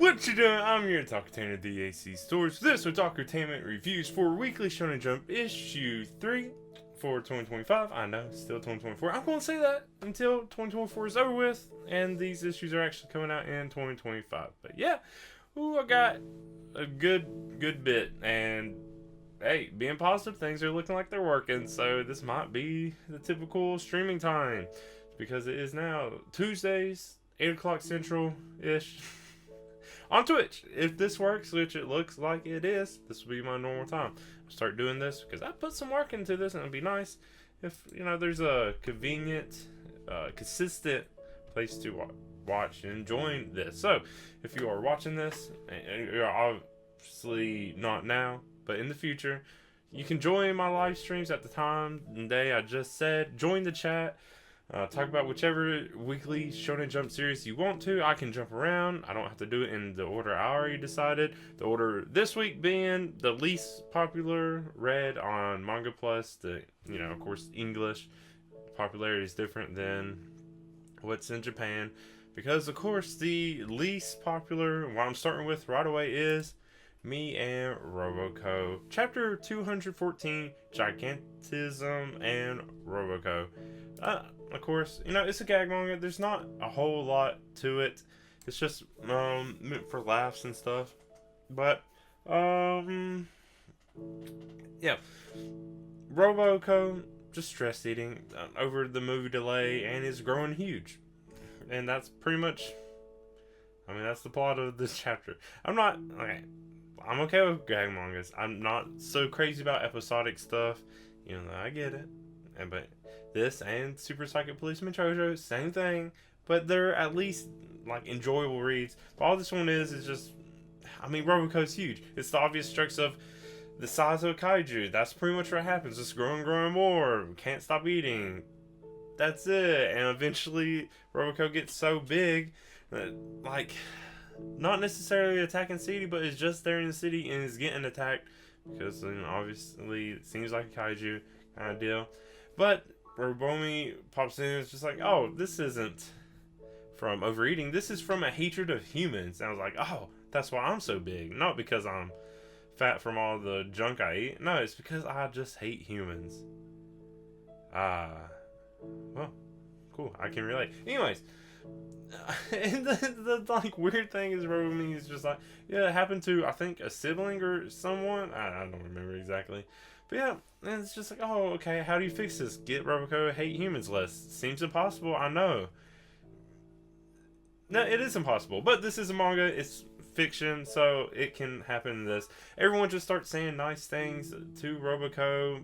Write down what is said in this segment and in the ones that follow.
What you doing? I'm your Otakutainment DAC Stores. This Otakutainment reviews for Weekly Shonen Jump issue 3 for 2025. I know, still 2024. I'm going to say that until 2024 is over with, and these issues are actually coming out in 2025. But yeah, I got a good bit, and hey, being positive, things are looking like they're working. So this might be the typical streaming time because it is now Tuesdays, 8 o'clock Central ish. On Twitch. If this works, which it looks like it is, this will be my normal time. I'll start doing this because I put some work into this, and it'd be nice if there's a convenient, consistent place to watch and join this. So, if you are watching this, and you're obviously not now, but in the future, you can join my live streams at the time and day I just said. Join the chat. Talk about whichever Weekly Shonen Jump series you want to. I can jump around. I don't have to do it in the order I already decided. The order this week being the least popular, read on Manga Plus. Of course, English popularity is different than what's in Japan. Because, of course, the least popular, what I'm starting with right away is Me and Roboco. Chapter 214, Gigantism and Roboco. Of course, it's a gag manga. There's not a whole lot to it. It's just meant for laughs and stuff. But yeah, Roboco just stress eating over the movie delay and is growing huge, and that's pretty much. That's the plot of this chapter. I'm okay with gag mangas. I'm not so crazy about episodic stuff. I get it, but this and Super Psychic Policeman Chojo, same thing, but they're at least enjoyable reads. But all this one is just, Roboco's huge. It's the obvious strokes of the size of a kaiju. That's pretty much what happens. Just growing more. Can't stop eating. That's it. And eventually, Roboco gets so big that, not necessarily attacking city, but is just there in the city and is getting attacked because obviously it seems like a kaiju kind of deal. But Robomi pops in and is just like, oh, this isn't from overeating. This is from a hatred of humans. And I was like, oh, that's why I'm so big. Not because I'm fat from all the junk I eat. No, it's because I just hate humans. Well, cool. I can relate. Anyways, and the weird thing is Robomi is just like, yeah, it happened to, I think, a sibling or someone. I don't remember exactly. But yeah, and it's just like, oh, okay, how do you fix this? Get Roboco hate humans less. Seems impossible, I know. No, it is impossible, but this is a manga, it's fiction, so it can happen in this. Everyone just starts saying nice things to Roboco,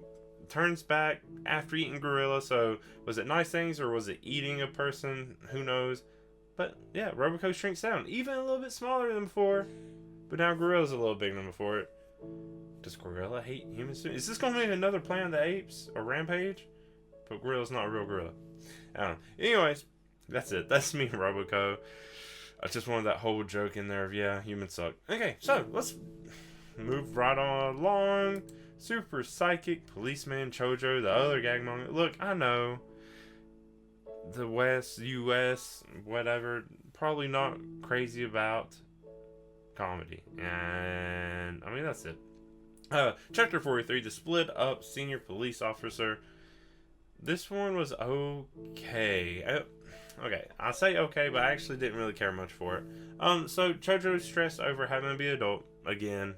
turns back after eating gorilla, so was it nice things or was it eating a person? Who knows? But yeah, Roboco shrinks down, even a little bit smaller than before, but now gorilla's a little bigger than before. Does gorilla hate humans too? Is this going to be another Planet of the Apes or Rampage? But gorilla's not a real gorilla. I don't know. Anyways, that's it. That's me and Roboco. I just wanted that whole joke in there of, yeah, humans suck. Okay, so let's move right on along. Super Psychic Policeman Chojo, the other gag manga. Look, I know the West, US, whatever, probably not crazy about comedy. And that's it. Chapter 43, the split up senior police officer. This one was okay. Okay, I say okay, but I actually didn't really care much for it. So Chojo's stressed over having to be an adult again.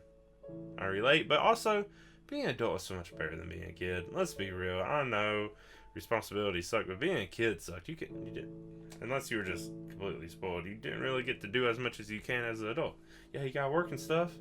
I relate, but also being an adult is so much better than being a kid. Let's be real. I know responsibilities suck, but being a kid sucked. You did, unless you were just completely spoiled. You didn't really get to do as much as you can as an adult. Yeah, you gotta work and stuff.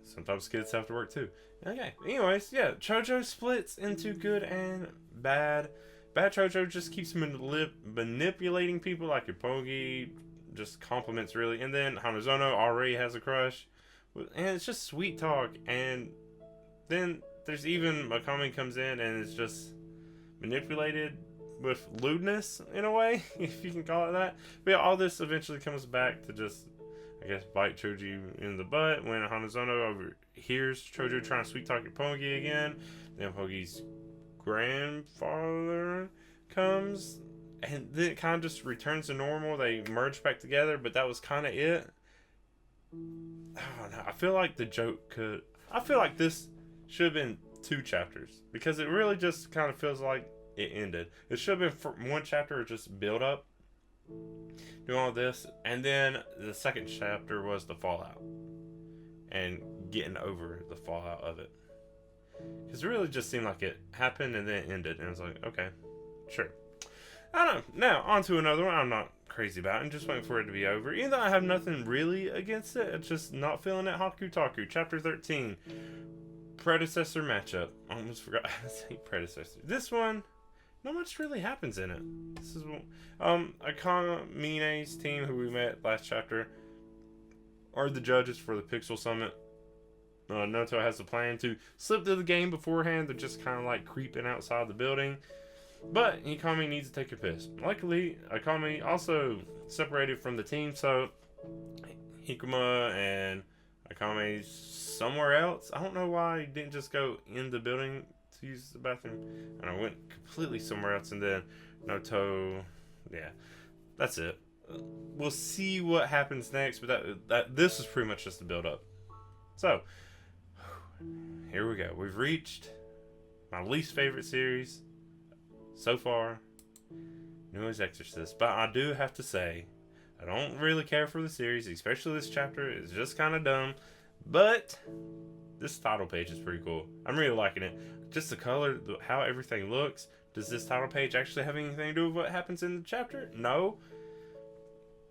Sometimes kids have to work too. Okay. Anyways, yeah, Chojo splits into good and bad. Bad Chojo just keeps manipulating people like Ippogi, just compliments really. And then Hanazono already has a crush. And it's just sweet talk. And then there's even Makami comes in and is just manipulated with lewdness in a way, if you can call it that. But yeah, all this eventually comes back to just, I guess, bite Choji in the butt when Hanazono overhears Chojo trying to sweet talk Ippogi again. Then Ippogi's grandfather comes and then it kind of just returns to normal. They merge back together, but that was kind of it. I don't know. I feel like I feel like this should have been 2 chapters, because it really just kind of feels like it ended. It should have been 1 chapter, just build up, doing all this, and then the second chapter was the fallout and getting over the fallout of it. Because it really just seemed like it happened and then it ended, and I was like, okay, sure. I don't know. Now, on to another one I'm not crazy about. I'm just waiting for it to be over. Even though I have nothing really against it, it's just not feeling it. Hakutaku, Chapter 13. Predecessor matchup. I almost forgot how to say predecessor. This one, not much really happens in it. This is Akana Mine's team, who we met last chapter, are the judges for the Pixel Summit. Noto has a plan to slip to the game beforehand. They're just kind of like creeping outside the building. But Akame needs to take a piss. Luckily, Akame also separated from the team, so Hikuma and Akame's somewhere else. I don't know why he didn't just go in the building to use the bathroom, and I went completely somewhere else, and then Noto, yeah, that's it. We'll see what happens next, but this is pretty much just a build up. So, here we go. We've reached my least favorite series so far, Newest Exorcist. But I do have to say, I don't really care for the series, especially this chapter. It's just kind of dumb. But this title page is pretty cool. I'm really liking it. Just the color, how everything looks. Does this title page actually have anything to do with what happens in the chapter? No.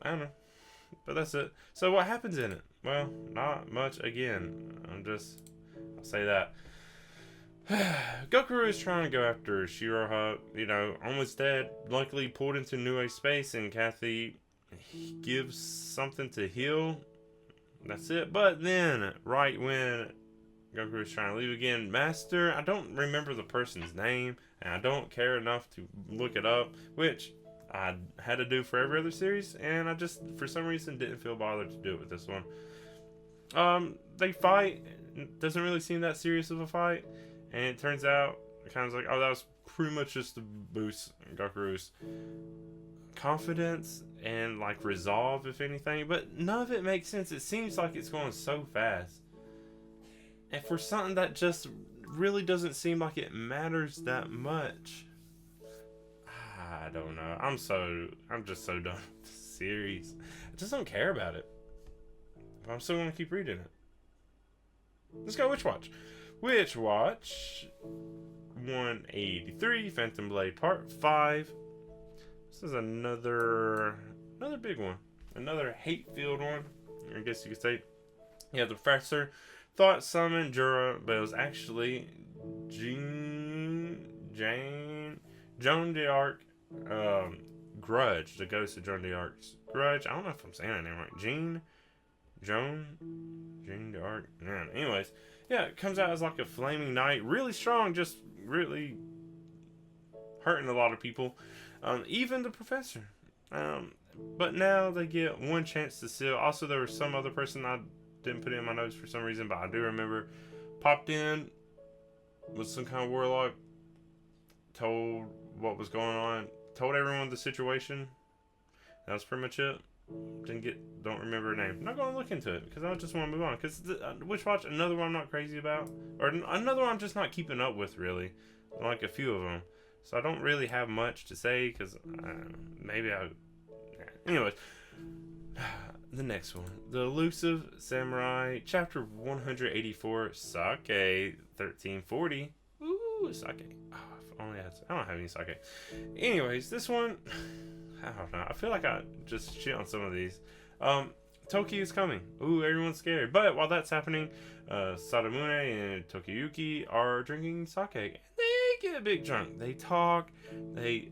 I don't know. But that's it. So what happens in it? Well, not much again. I'll say that. Gokuru is trying to go after Shiroha, almost dead. Luckily pulled into New Age space, and Kathy gives something to heal. That's it. But then, right when Gokuru is trying to leave again, Master, I don't remember the person's name, and I don't care enough to look it up, which I had to do for every other series, and I just, for some reason, didn't feel bothered to do it with this one. They fight. It doesn't really seem that serious of a fight. And it turns out, kind of like, oh, that was pretty much just to boost Gokuru's confidence and, like, resolve, if anything. But none of it makes sense. It seems like it's going so fast. And for something that just really doesn't seem like it matters that much. I don't know. I'm just so done with the series. I just don't care about it. But I'm still going to keep reading it. Let's go Witch Watch. Witch Watch 183, Phantom Blade Part 5. This is another big one. Another hate-filled one, I guess you could say. Yeah, the professor thought summoned Jura, but it was actually Joan d'Arc, Grudge, the ghost of Joan d'Arc's Grudge. I don't know if I'm saying that name right. Joan d'Arc. Man, anyways. Yeah, it comes out as like a flaming knight. Really strong, just really hurting a lot of people. Even the professor. But now they get one chance to seal. Also, there was some other person I didn't put in my notes for some reason, but I do remember popped in with some kind of warlock, told what was going on, told everyone the situation. That was pretty much it. Don't remember her name. I'm not going to look into it because I just want to move on. Because Witch Watch, another one I'm not crazy about, or another one I'm just not keeping up with really, like a few of them. So I don't really have much to say because maybe I. Anyways, the next one, the Elusive Samurai, Chapter 184, Sake 1340. Ooh, sake. Oh, if only I don't have any sake. Anyways, this one. I don't know. I feel like I just shit on some of these. Toki is coming. Ooh, everyone's scared. But while that's happening, Sadamune and Tokiyuki are drinking sake. And they get a big drunk. They talk. They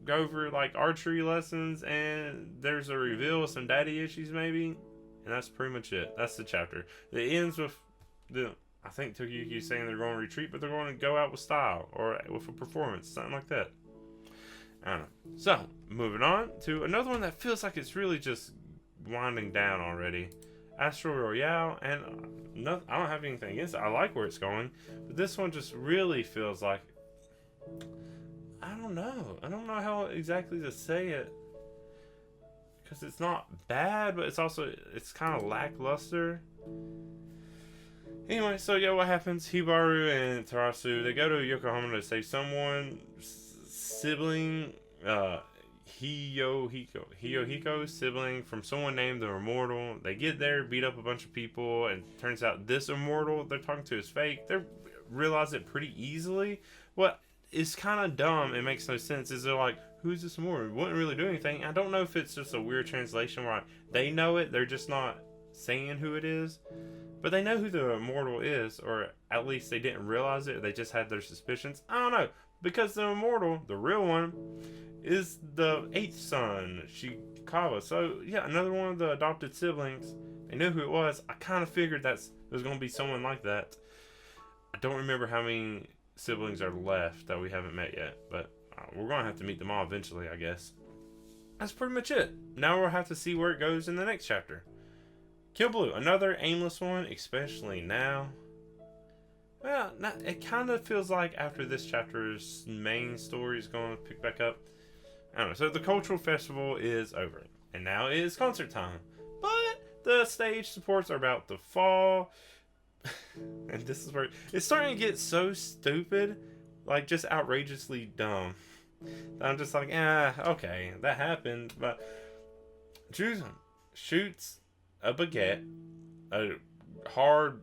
go over like archery lessons, and there's a reveal of some daddy issues maybe. And that's pretty much it. That's the chapter. It ends with I think Tokiyuki is saying they're going to retreat, but they're going to go out with style or with a performance, something like that. I don't know. So, moving on to another one that feels like it's really just winding down already. Astro Royale, and I don't have anything against it. I like where it's going, but this one just really feels like, I don't don't know. I don't know how exactly to say it. Because it's not bad, but it's kind of lackluster. Anyway, so yeah, what happens? Hibaru and Tarasu, they go to Yokohama to save someone, sibling, Hiyohiko's sibling from someone named the Immortal. They get there, beat up a bunch of people, and turns out this Immortal they're talking to is fake. They realize it pretty easily. What is kind of dumb, it makes no sense, is they're like, who's this Immortal? It wouldn't really do anything. I don't know if it's just a weird translation where they know it, they're just not saying who it is. But they know who the Immortal is, or at least they didn't realize it. They just had their suspicions. I don't know. Because the Immortal, the real one, is the 8th son, Shikawa. So, yeah, another one of the adopted siblings. They knew who it was. I kind of figured there was going to be someone like that. I don't remember how many siblings are left that we haven't met yet. But we're going to have to meet them all eventually, I guess. That's pretty much it. Now we'll have to see where it goes in the next chapter. Kill Blue, another aimless one, especially now. Well, it kind of feels like after this chapter's main story is going to pick back up. I don't know. So the cultural festival is over, and now it is concert time. But the stage supports are about to fall, and this is where it's starting to get so stupid, like just outrageously dumb. I'm just like, okay, that happened. But Juzon shoots a baguette, a hard,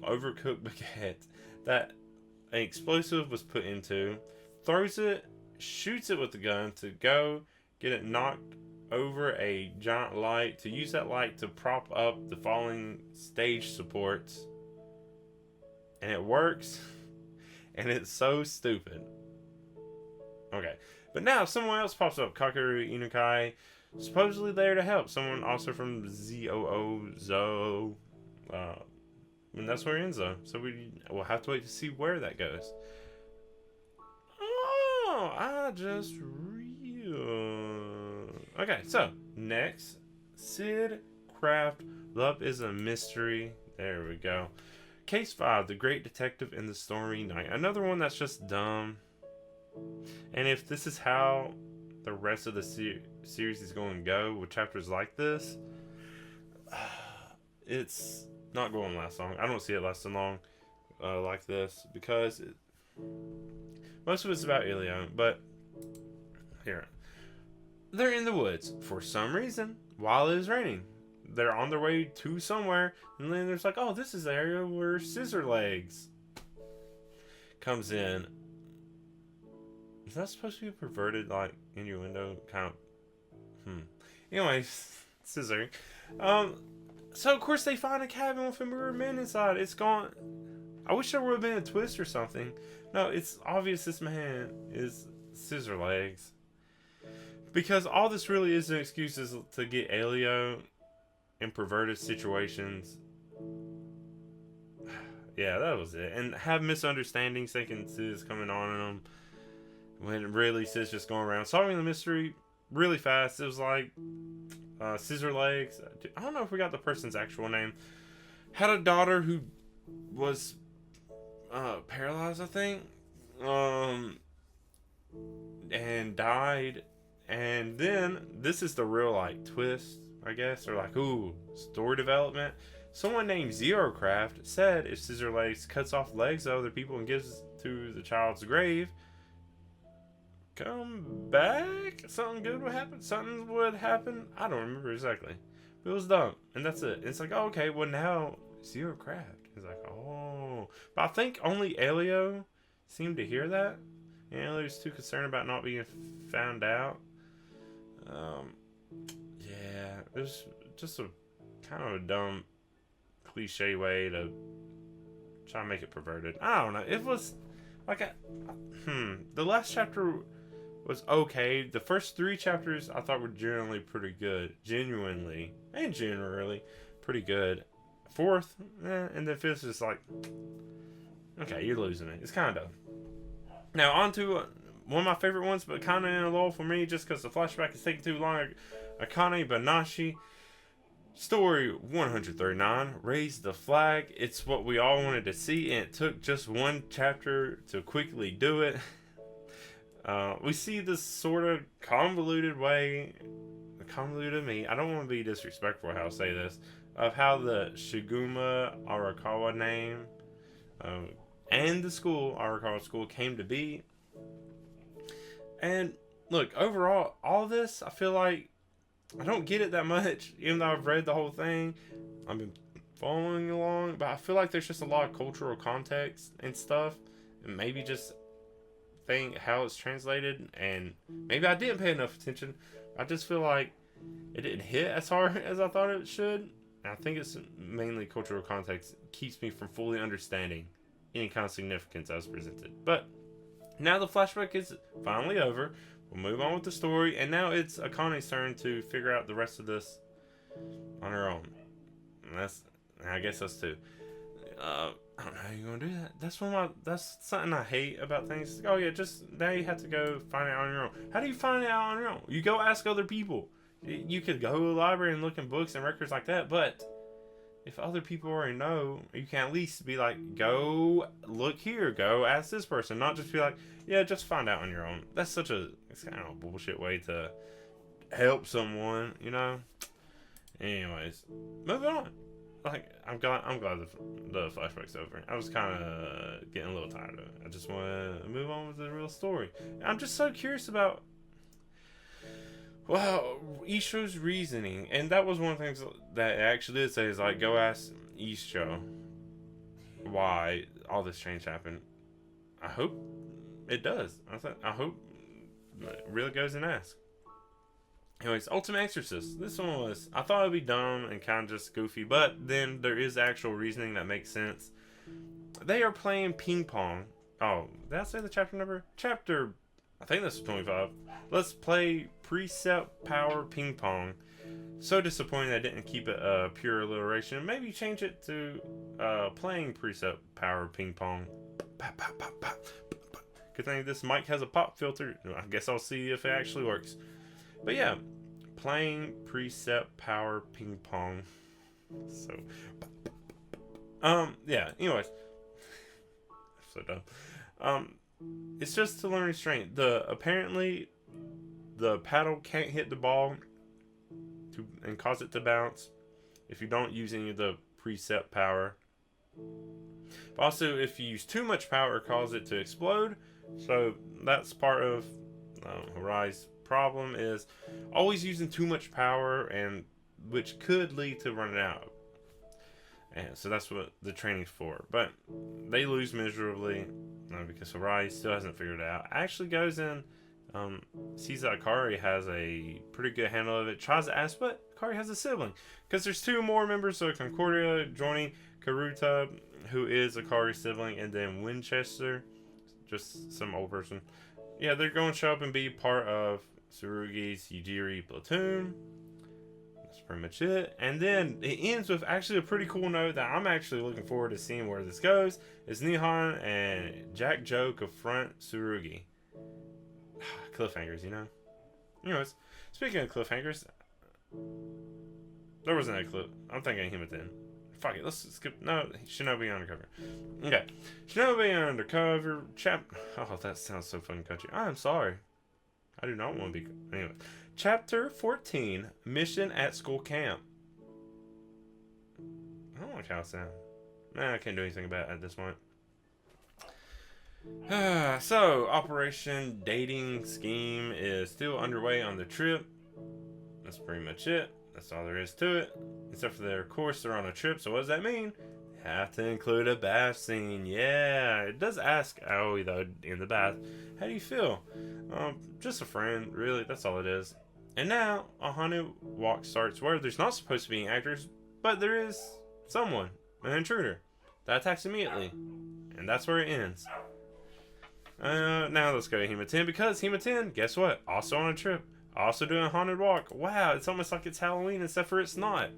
overcooked baguette that an explosive was put into, throws it, shoots it with the gun to go get it knocked over a giant light, to use that light to prop up the falling stage supports. And it works, and it's so stupid. Okay, but now someone else pops up, Kakeru Inukai, supposedly there to help. Someone also from ZOO, and that's where it ends though. So we'll have to wait to see where that goes. Oh, I just okay, so next, Sid Craft, Love is a Mystery. There we go. Case 5, The Great Detective in the Stormy Night. Another one that's just dumb. And if this is how the rest of the series is going to go with chapters like this, it's not going to last long. I don't see it lasting long like this, because most of it's about Ilio. But here, they're in the woods for some reason while it is raining. They're on their way to somewhere, and then there's like, oh, this is the area where Scissor Legs comes in. Is that supposed to be a perverted, like, innuendo kind of? Anyways, Scissor. So of course they find a cabin with a mirror man inside. It's gone. I wish there would have been a twist or something. No, it's obvious this man is Scissor Legs. Because all this really is an excuse is to get Elio in perverted situations. Yeah, that was it. And have misunderstandings thinking Sid's coming on them, when really Sid's just going around solving the mystery really fast. It was like Scissor Legs, I don't know if we got the person's actual name, had a daughter who was paralyzed, I think, and died. And then this is the real like twist, I guess, or like, ooh, story development. Someone named Zerocraft said if Scissor Legs cuts off legs of other people and gives to the child's grave, come back, something good would happen. Something would happen. I don't remember exactly, but it was dumb, and that's it. It's like, oh, okay, well now Zerocraft is like, oh, but I think only Elio seemed to hear that, and Elio's too concerned about not being found out. Yeah, it was just a kind of a dumb cliche way to try and make it perverted. I don't know. It was like the last chapter was okay. The first 3 chapters I thought were genuinely pretty good. Genuinely pretty good. 4th, and then 5th is just like, okay, you're losing it. It's kind of dumb. Now on to one of my favorite ones, but kind of in a lull for me, just because the flashback is taking too long. Akane Banashi, story 139, Raise the Flag. It's what we all wanted to see, and it took just 1 chapter to quickly do it. We see this sort of convoluted way, convoluted to me. I don't want to be disrespectful how I say this, of how the Shiguma Arakawa name and the school, Arakawa School, came to be. And look, overall, all this, I feel like I don't get it that much, even though I've read the whole thing. I've been following along, but I feel like there's just a lot of cultural context and stuff, and maybe just think how it's translated, and maybe I didn't pay enough attention. I just feel like it didn't hit as hard as I thought it should. And I think it's mainly cultural context keeps me from fully understanding any kind of significance as presented. But now the flashback is finally over. We'll move on with the story, and now it's Akane's turn to figure out the rest of this on her own. And I guess that's two. I don't know how you're gonna do that. That's something I hate about things. Like, oh yeah, just now you have to go find it on your own. How do you find it out on your own? You go ask other people. You could go to the library and look in books and records like that, but if other people already know, you can at least be like, go look here, go ask this person, not just be like, yeah, just find out on your own. That's it's kind of a bullshit way to help someone, you know? Anyways, moving on. Like, I'm glad the flashback's over. I was kind of getting a little tired of it. I just want to move on with the real story. I'm just so curious about, well, Isho's reasoning. And that was one of the things that it actually did say is, like, go ask Isho why all this change happened. I hope it does. I hope it really goes and asks. Anyways, Ultimate Exorcist. This one was, I thought it would be dumb and kind of just goofy, but then there is actual reasoning that makes sense. They are playing ping pong. Oh, did I say the chapter number? I think this is 25. Let's play Precept Power Ping Pong. So disappointing I didn't keep it pure alliteration. Maybe change it to playing Precept Power Ping Pong. Good thing this mic has a pop filter. I guess I'll see if it actually works. But yeah, playing Precept Power Ping Pong. So, yeah, anyways. So dumb. It's just to learn restraint. Apparently, the paddle can't hit the ball and cause it to bounce if you don't use any of the Precept power. But also, if you use too much power, it causes it to explode. So, that's part of Harai's problem is always using too much power, and which could lead to running out. And so that's what the training's for. But they lose miserably because Harai still hasn't figured it out. Actually goes in, sees that Akari has a pretty good handle of it, tries to ask, but Akari has a sibling. Because there's two more members of Concordia joining Karuta, who is Akari's sibling, and then Winchester, just some old person. Yeah, they're going to show up and be part of Tsurugi's Yujiri platoon. That's pretty much it. And then it ends with actually a pretty cool note that I'm actually looking forward to seeing where this goes. Is Nihon and Jack Joe confront Tsurugi. Cliffhangers, you know? Anyways, speaking of cliffhangers, there wasn't a clip. I'm thinking Himatan. Fuck it, let's skip. No, Shinobi Undercover. Okay. Shinobi Undercover. Oh, that sounds so fucking country. I'm sorry. I do not want to be. Anyway. Chapter 14. Mission at School Camp. I don't like how it sounds. Nah, I can't do anything about it at this point. So, Operation Dating Scheme is still underway on the trip. That's pretty much it. That's all there is to it. Except for their course, they're on a trip. So what does that mean? Have to include a bath scene. Yeah, it does ask Aoi though in the bath, how do you feel? Just a friend, really. That's all it is. And now a haunted walk starts where there's not supposed to be any actors, but there is someone, an intruder, that attacks immediately, and that's where it ends. Now let's go to Himatan because Himatan, guess what? Also on a trip. Also doing a haunted walk. Wow, it's almost like it's Halloween, except for it's not.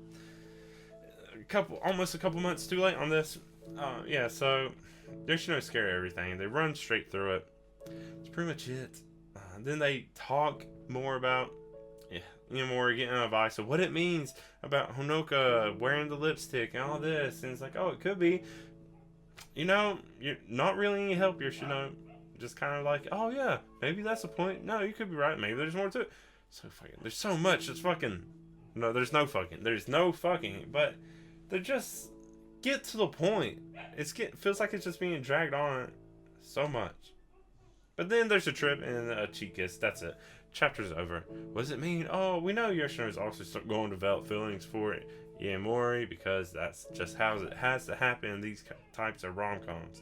Almost a couple months too late on this. Yeah, so there's no scare everything. They run straight through it. That's pretty much it. Then they talk more about, more getting advice of what it means about Honoka wearing the lipstick and all this. And it's like, oh, it could be. You're not really any help here, just kind of like, oh yeah, maybe that's the point. No, you could be right. Maybe there's more to it. So fucking, there's so much. It's fucking, no, there's no fucking, but they're just get to the point. Feels like it's just being dragged on so much. But then there's a trip and a cheek kiss. That's it. Chapter's over. What does it mean? Oh, we know Yoshino is also going to develop feelings for Yaemori because that's just how it has to happen in these types of rom-coms.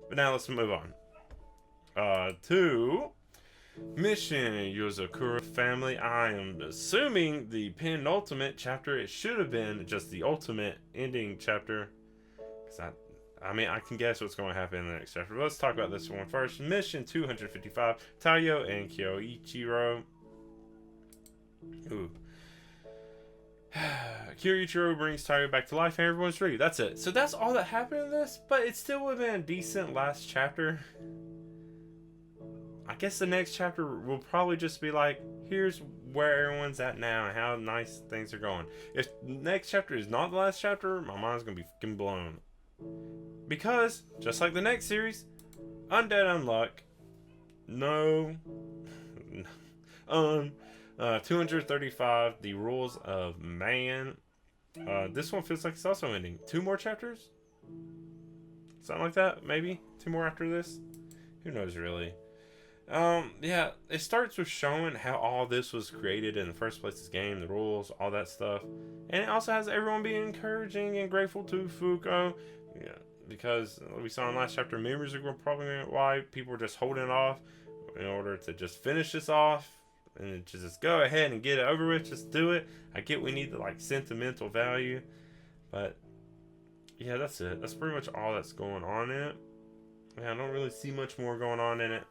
But now let's move on. To Mission Yozakura Family. I am assuming the penultimate chapter. It should have been just the ultimate ending chapter. Because I mean, I can guess what's going to happen in the next chapter. But let's talk about this one first. Mission 255. Taiyo and Kyoichiro. Ooh. Kyoichiro brings Taiyo back to life and everyone's free. That's it. So that's all that happened in this. But it still would have been a decent last chapter. I guess the next chapter will probably just be like, here's where everyone's at now and how nice things are going. If the next chapter is not the last chapter, my mind's going to be fucking blown. Because, just like the next series, Undead Unluck, no, 235, The Rules of Man. This one feels like it's also ending. 2 more chapters? Something like that, maybe? 2 more after this? Who knows, really? Yeah, it starts with showing how all this was created in the first place, this game, the rules, all that stuff. And it also has everyone being encouraging and grateful to Fuko. Yeah, because we saw in the last chapter, memories are probably why people were just holding off in order to just finish this off and just go ahead and get it over with. Just do it. I get we need the like sentimental value, but yeah, that's it. That's pretty much all that's going on in it. Yeah, I don't really see much more going on in it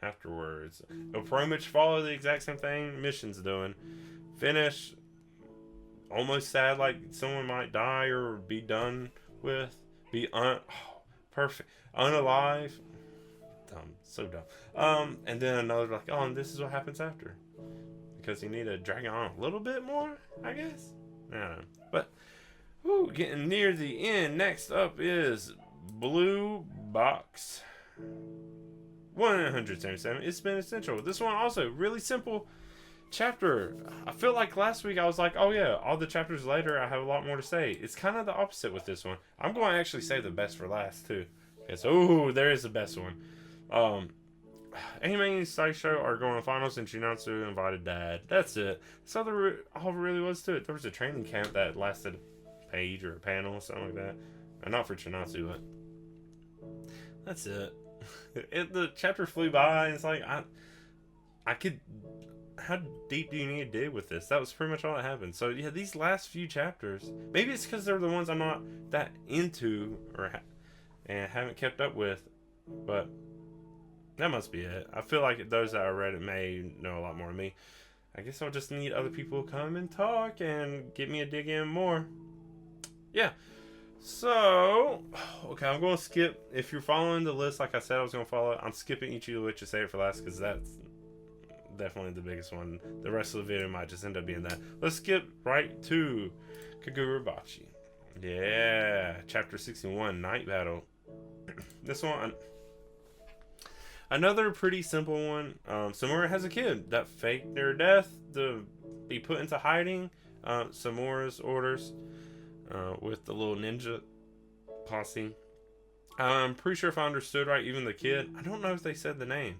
afterwards. It'll pretty much follow the exact same thing Mission's doing. Finish. Almost sad, like someone might die or be done with. Perfect. Unalive. Dumb. So dumb. And then another like, oh, and this is what happens after. Because you need to drag it on a little bit more, I guess. I don't know. But, whew, getting near the end. Next up is Blue Box 177. It's been essential. This one also really simple chapter. I feel like last week I was like, oh yeah, all the chapters later I have a lot more to say. It's kind of the opposite with this one. I'm going to actually save the best for last too. Okay, so there is the best one. Anime and Sideshow are going to finals and Shinatsu invited Dad. That's it. So there all really was to it. There was a training camp that lasted a page or a panel or something like that. Not for Shinatsu, but that's it. The chapter flew by and it's like I could. How deep do you need to dig with this? That was pretty much all that happened. So yeah, these last few chapters, maybe it's because they're the ones I'm not that into and haven't kept up with, but that must be it. I feel like those that I read it may know a lot more than me. I guess I'll just need other people to come and talk and get me a dig in more. Yeah. So, okay, I'm going to skip. If you're following the list like I said I was going to follow, I'm skipping Ichigo to save it for last because that's definitely the biggest one. The rest of the video might just end up being that. Let's skip right to Kagurabachi. Yeah, chapter 61, Night Battle. This one, another pretty simple one. Samura has a kid that faked their death to be put into hiding. Samura's orders with the little ninja posse. I'm pretty sure if I understood right, even the kid, I don't know if they said the name.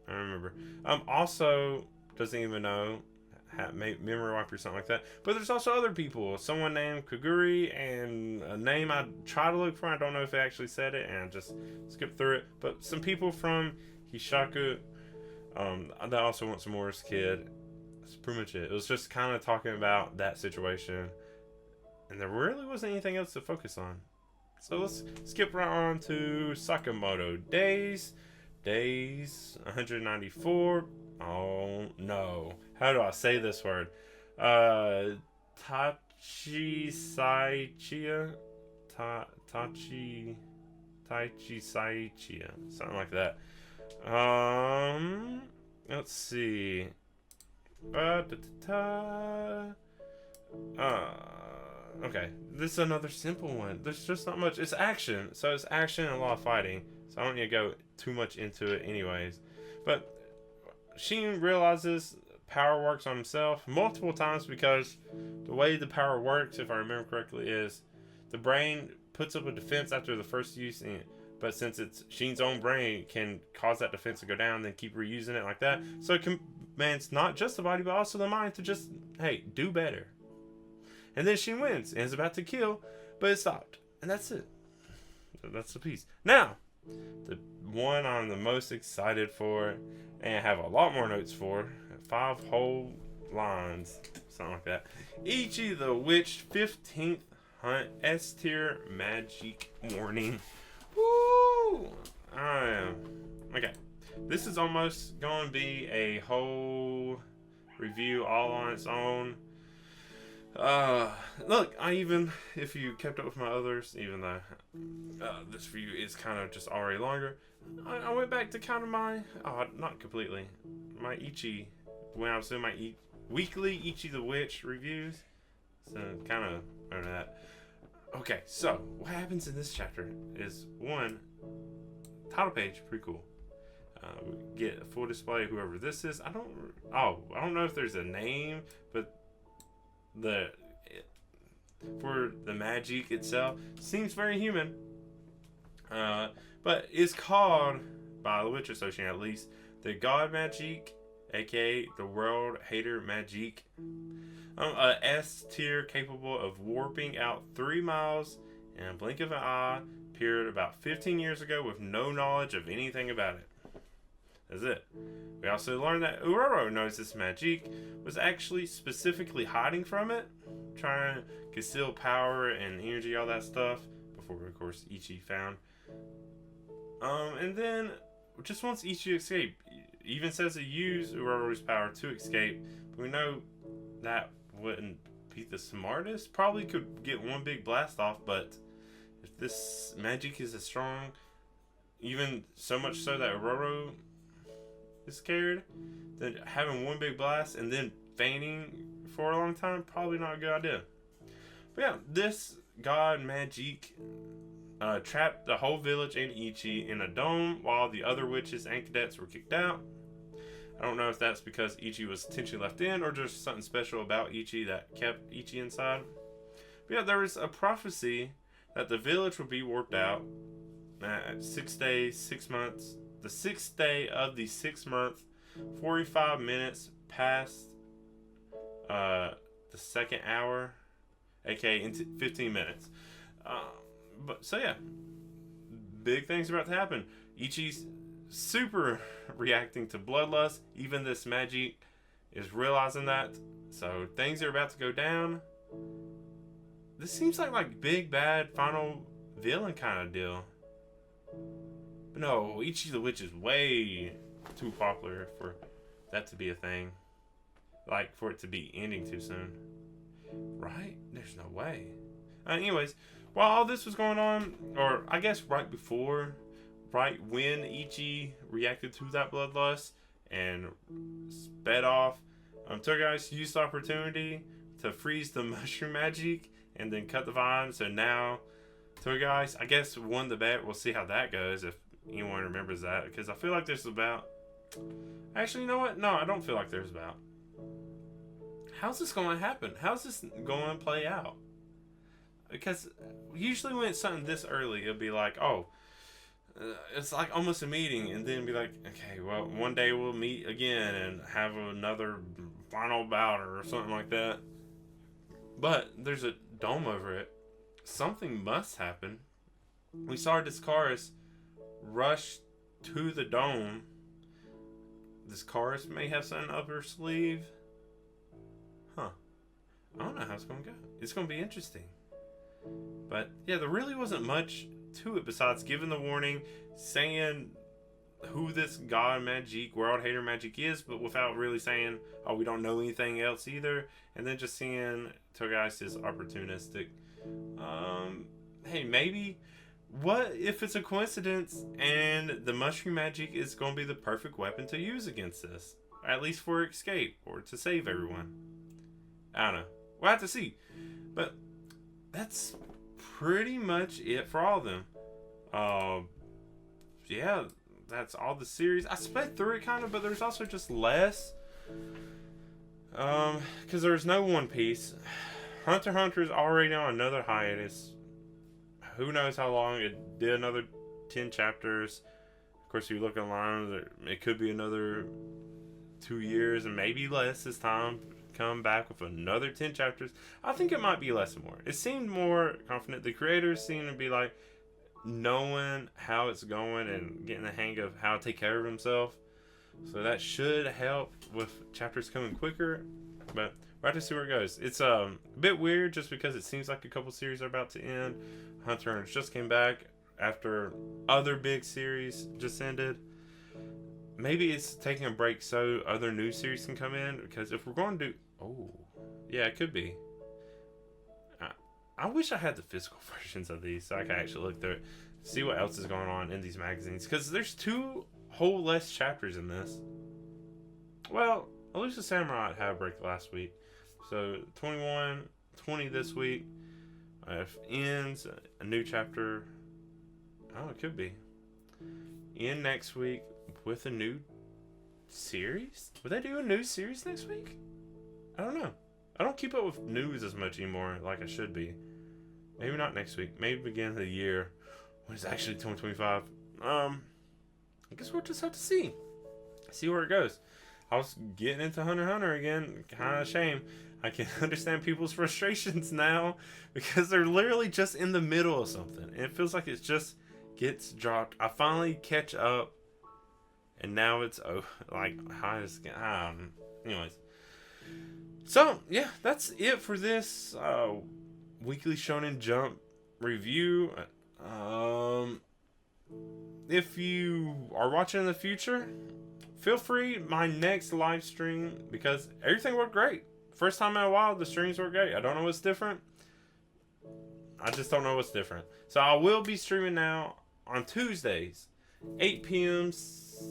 I remember. Also doesn't even know, memory wipe or something like that. But there's also other people. Someone named Kaguri and a name I try to look for. I don't know if they actually said it, and I just skipped through it. But some people from Hishaku that also want Samura's kid. That's pretty much it. It was just kind of talking about that situation, and there really wasn't anything else to focus on. So let's skip right on to Sakamoto Days. 194. Oh no. How do I say this word? Tachisaichia? Tachisaichia. Something like that. Let's see. Okay. This is another simple one. There's just not much. It's action. So it's action and a lot of fighting. So I don't need to go too much into it anyways. But Sheen realizes power works on himself multiple times because the way the power works, if I remember correctly, is the brain puts up a defense after the first use, but since it's Sheen's own brain, it can cause that defense to go down, then keep reusing it like that. So it commands not just the body, but also the mind to just, hey, do better. And then Sheen wins and is about to kill, but it stopped. And that's it. That's the piece. Now, the one I'm the most excited for, and have a lot more notes for, 5 whole lines, something like that. Ichi the Witch 15th Hunt S tier magic warning. Woo! Okay. This is almost going to be a whole review all on its own. Look, if you kept up with my others, even though this review is kind of just already longer, I went back to kind of my, not completely, my Ichi, when I was doing my weekly Ichi the Witch reviews. So, kind of remember that. Okay, so, what happens in this chapter is, one, title page, pretty cool. We get a full display of whoever this is. I don't know if there's a name, but for the magic itself seems very human, but is called by the Witch Association at least the God Magic, aka the World Hater Magic, a S tier capable of warping out 3 miles in a blink of an eye, appeared about 15 years ago with no knowledge of anything about it. That's it. We also learned that Uroro knows this magic, was actually specifically hiding from it, trying to conceal power and energy, all that stuff, before, of course, Ichi found. And then, just wants Ichi to escape. Even says to use Uroro's power to escape, but we know that wouldn't be the smartest. Probably could get one big blast off, but if this magic is as strong, even so much so that Uroro is scared, then having one big blast and then feigning for a long time, probably not a good idea. But yeah, this God Magic trapped the whole village and Ichi in a dome while the other witches and cadets were kicked out. I don't know if that's because Ichi was intentionally left in or just something special about Ichi that kept Ichi inside. But yeah, there was a prophecy that the village would be warped out at 6 days, 6 months. The 6th day of the 6th month, 45 minutes past the 2nd hour, aka in 15 minutes. But so yeah, big things about to happen. Ichi's super reacting to bloodlust. Even this magic is realizing that. So things are about to go down. This seems like big bad final villain kind of deal. But no, Ichi the Witch is way too popular for that to be a thing. Like, for it to be ending too soon. Right? There's no way. Anyways, while all this was going on, or I guess right when Ichi reacted to that bloodlust and sped off, Togeki's used the opportunity to freeze the mushroom magic and then cut the vine. So now Togeki's, I guess, won the bet. We'll see how that goes if anyone remembers that, because I feel like there's about... Actually, you know what? No, I don't feel like there's about... How's this going to happen? How's this going to play out? Because usually when it's something this early, it'll be like, it's like almost a meeting, and then be like, okay, well, one day we'll meet again and have another final bout or something like that. But there's a dome over it. Something must happen. We saw Discaris rush to the dome. Discaris may have something up her sleeve. Huh. I don't know how it's going to go. It's going to be interesting. But yeah, there really wasn't much to it besides giving the warning, saying who this God Magic, World Hater Magic is, but without really saying, oh, we don't know anything else either. And then just seeing Togeki's is opportunistic. Hey, maybe, what if it's a coincidence and the mushroom magic is going to be the perfect weapon to use against this? At least for escape or to save everyone. I don't know. We'll have to see. But that's pretty much it for all of them. Yeah, that's all the series. I sped through it kind of, but there's also just less. Because there's no One Piece. Hunter x Hunter is already on another hiatus. Who knows how long? It did another 10 chapters. Of course, if you look online, it could be another 2 years and maybe less this time. Come back with another 10 chapters. I think it might be less and more. It seemed more confident. The creators seem to be like knowing how it's going and getting the hang of how to take care of himself. So that should help with chapters coming quicker. But we'll have to see where it goes. It's a bit weird just because it seems like a couple series are about to end. Hunter x Hunter just came back after other big series just ended. Maybe it's taking a break so other new series can come in. Because if we're going to do... Oh, yeah, it could be. I wish I had the physical versions of these so I could actually look through it, see what else is going on in these magazines. Because there's 2 whole less chapters in this. Well, Elusive Samurai had a break last week. So 21, 20 this week. If ends, a new chapter. Oh, it could be. End next week with a new series? Would they do a new series next week? I don't know. I don't keep up with news as much anymore like I should be. Maybe not next week. Maybe beginning of the year when it's actually 2025. I guess we'll just have to see. See where it goes. I was getting into Hunter x Hunter again. Kind of a shame. I can understand people's frustrations now because they're literally just in the middle of something. And it feels like it just gets dropped. I finally catch up. And now it's like high as anyways. So yeah, that's it for this Weekly Shonen Jump review. If you are watching in the future, feel free my next live stream because everything worked great. First time in a while, the streams were great. I don't know what's different. I just don't know what's different. So I will be streaming now on Tuesdays, 8 p.m.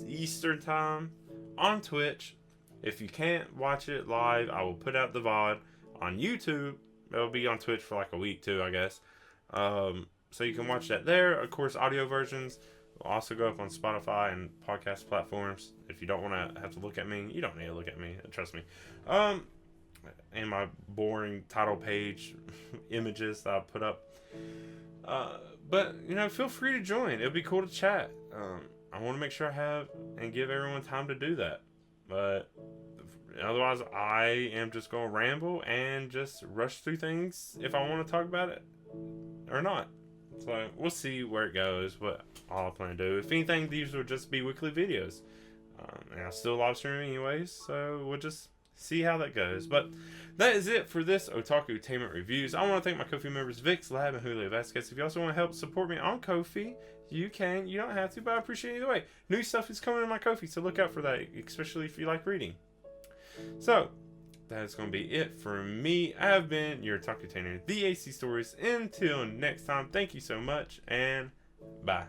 Eastern time on Twitch. If you can't watch it live, I will put out the VOD on YouTube. It'll be on Twitch for like a week too, I guess. So you can watch that there. Of course, audio versions will also go up on Spotify and podcast platforms. If you don't want to have to look at me, you don't need to look at me. Trust me. And my boring title page images that I put up. But, feel free to join. It'll be cool to chat. I want to make sure I have and give everyone time to do that. But otherwise, I am just going to ramble and just rush through things if I want to talk about it or not. So we'll see where it goes, what all I plan to do. If anything, these will just be weekly videos. And I still live stream anyways, so we'll just see how that goes. But that is it for this Otakutainment reviews. I want to thank my Ko-fi members Vix, Lab, and Julio Vasquez. If you also want to help support me on Ko-fi, you can. You don't have to, but I appreciate it either way. New stuff is coming in my Ko-fi, so look out for that, especially if you like reading. So, that is going to be it for me. I have been your Otakutainer, the AC Stories. Until next time, thank you so much, and bye.